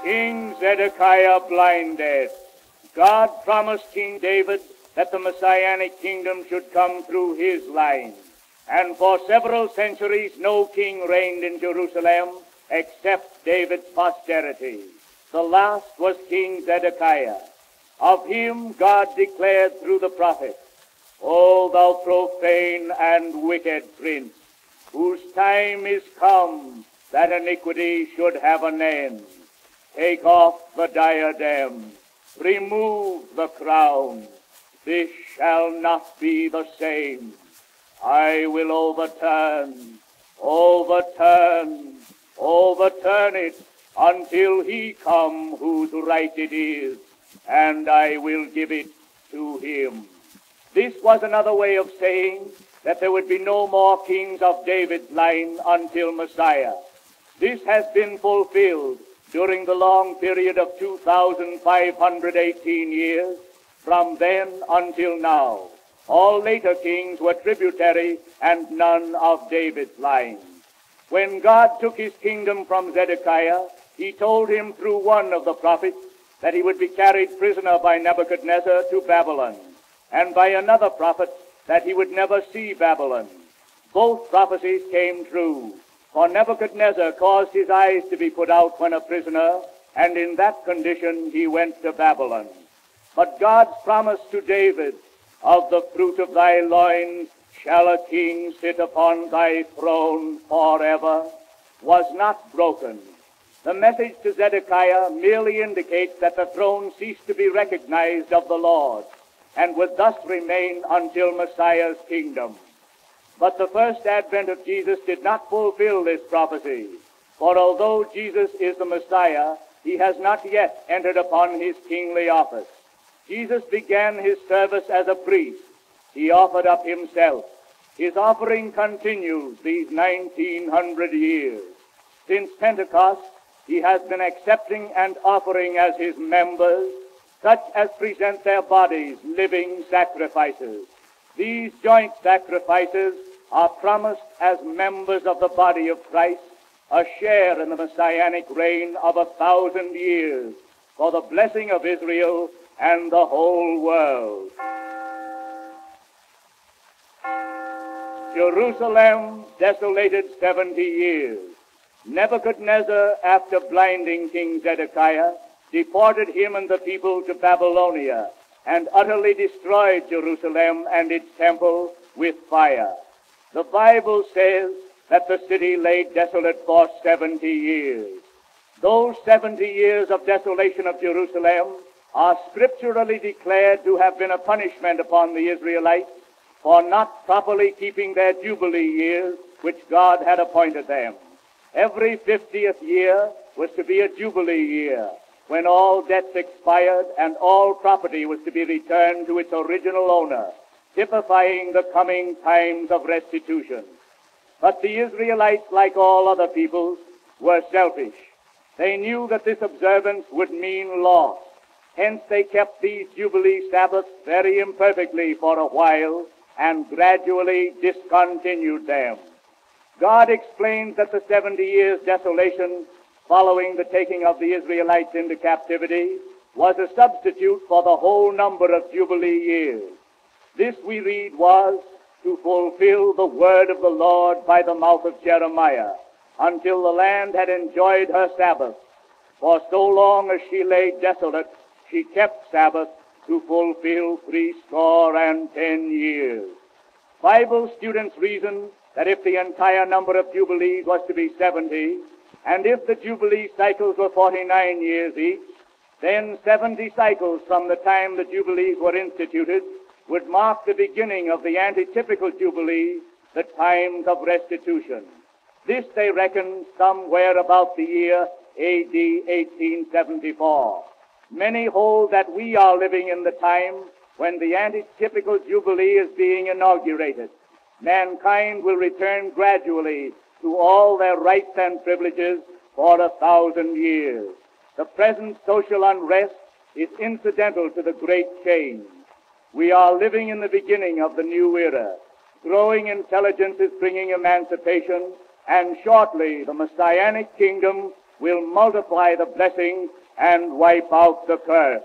King Zedekiah blinded. God promised King David that the Messianic kingdom should come through his line. And for several centuries no king reigned in Jerusalem except David's posterity. The last was King Zedekiah. Of him God declared through the prophet, O thou profane and wicked prince, whose time is come that iniquity should have an end. Take off the diadem, remove the crown. This shall not be the same. I will overturn it until he come whose right it is, and I will give it to him. This was another way of saying that there would be no more kings of David's line until Messiah. This has been fulfilled during the long period of 2,518 years, from then until now. All later kings were tributary and none of David's line. When God took his kingdom from Zedekiah, he told him through one of the prophets that he would be carried prisoner by Nebuchadnezzar to Babylon, and by another prophet that he would never see Babylon. Both prophecies came true, for Nebuchadnezzar caused his eyes to be put out when a prisoner, and in that condition he went to Babylon. But God's promise to David, of the fruit of thy loins shall a king sit upon thy throne forever, was not broken. The message to Zedekiah merely indicates that the throne ceased to be recognized of the Lord, and would thus remain until Messiah's kingdom. But the first advent of Jesus did not fulfill this prophecy, for although Jesus is the Messiah, he has not yet entered upon his kingly office. Jesus began his service as a priest. He offered up himself. His offering continues these 1900 years. Since Pentecost, he has been accepting and offering as his members such as present their bodies living sacrifices. These joint sacrifices are promised as members of the body of Christ a share in the messianic reign of 1,000 years for the blessing of Israel and the whole world. Jerusalem desolated 70 years. Nebuchadnezzar, after blinding King Zedekiah, deported him and the people to Babylonia and utterly destroyed Jerusalem and its temple with fire. The Bible says that the city lay desolate for 70 years. Those 70 years of desolation of Jerusalem are scripturally declared to have been a punishment upon the Israelites for not properly keeping their Jubilee years, which God had appointed them. Every 50th year was to be a Jubilee year, when all debts expired and all property was to be returned to its original owner, typifying the coming times of restitution. But the Israelites, like all other peoples, were selfish. They knew that this observance would mean loss. Hence they kept these Jubilee Sabbaths very imperfectly for a while and gradually discontinued them. God explains that the 70 years desolation following the taking of the Israelites into captivity was a substitute for the whole number of Jubilee years. This, we read, was to fulfill the word of the Lord by the mouth of Jeremiah, until the land had enjoyed her Sabbath. For so long as she lay desolate, she kept Sabbath to fulfill 70 years. Bible students reason that if the entire number of Jubilees was to be 70, and if the Jubilee cycles were 49 years each, then 70 cycles from the time the Jubilees were instituted would mark the beginning of the antitypical Jubilee, the times of restitution. This they reckon somewhere about the year A.D. 1874. Many hold that we are living in the time when the antitypical Jubilee is being inaugurated. Mankind will return gradually to all their rights and privileges for 1,000 years. The present social unrest is incidental to the great change. We are living in the beginning of the new era. Growing intelligence is bringing emancipation, and shortly the Messianic kingdom will multiply the blessing and wipe out the curse.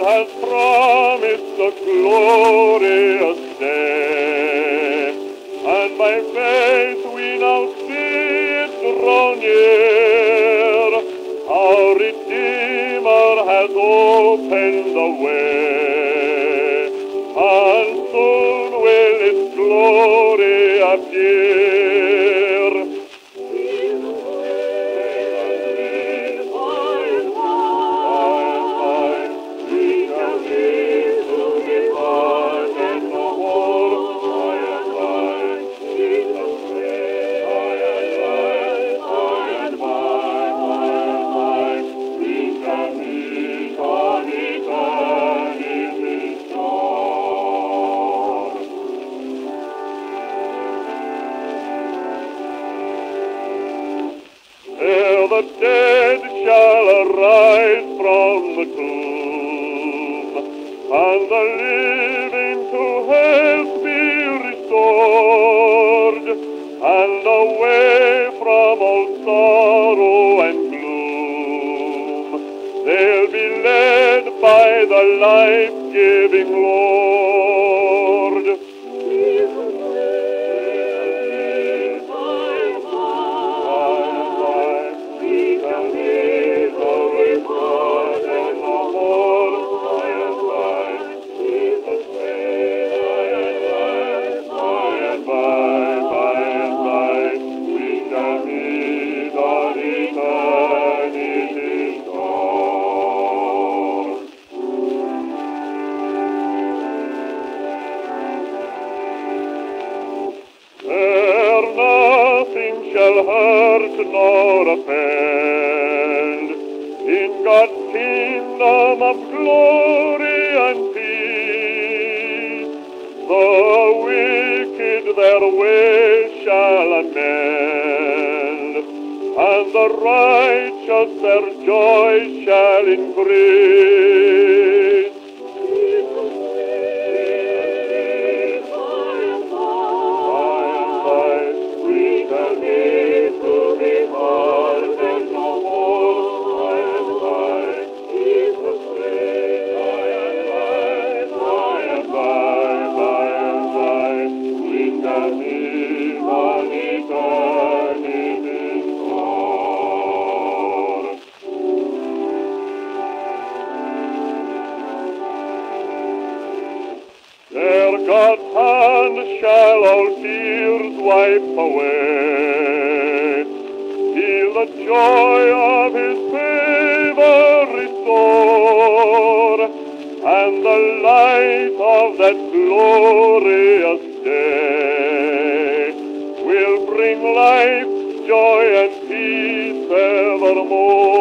has promised a glorious day, and by faith we now see it draw near. Our Redeemer has opened the way, and soon will its glory appear. The dead shall arise from the tomb, and the living to health be restored, and away from all sorrow and gloom they'll be led by the life-giving Lord. Shall hurt nor offend in God's kingdom of glory and peace. The wicked their way shall amend, and the righteous their joy shall increase. God's hand shall all tears wipe away, till the joy of His favor restore, and the light of that glorious day will bring life, joy, and peace evermore.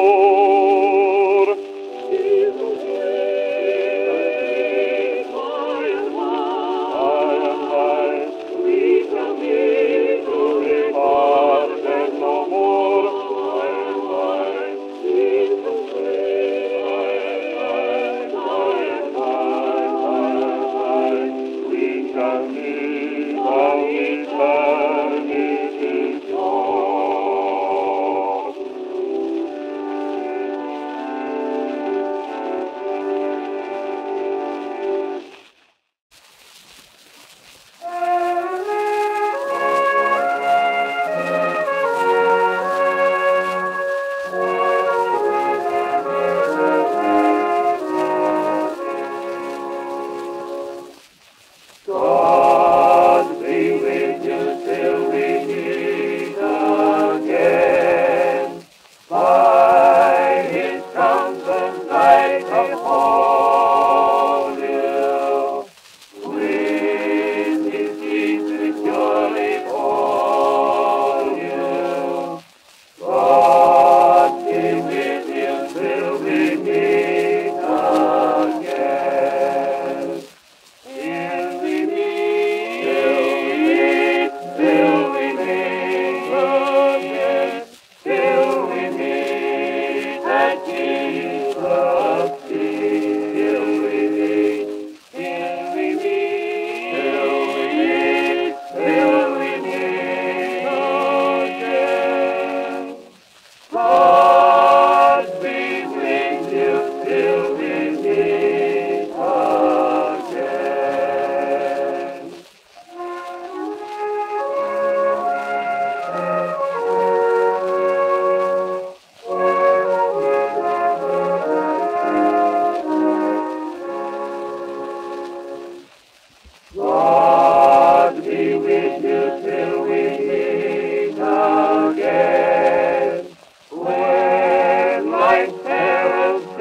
till we meet.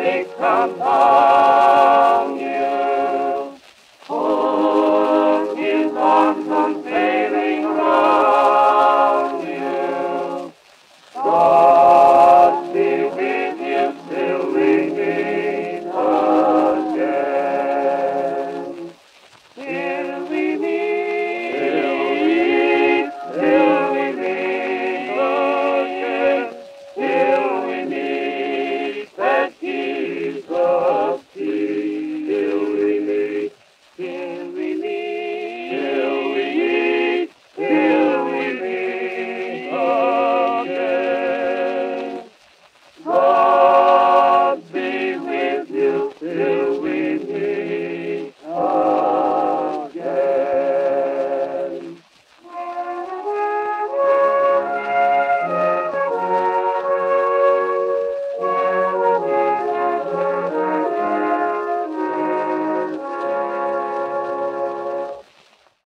perfect combine.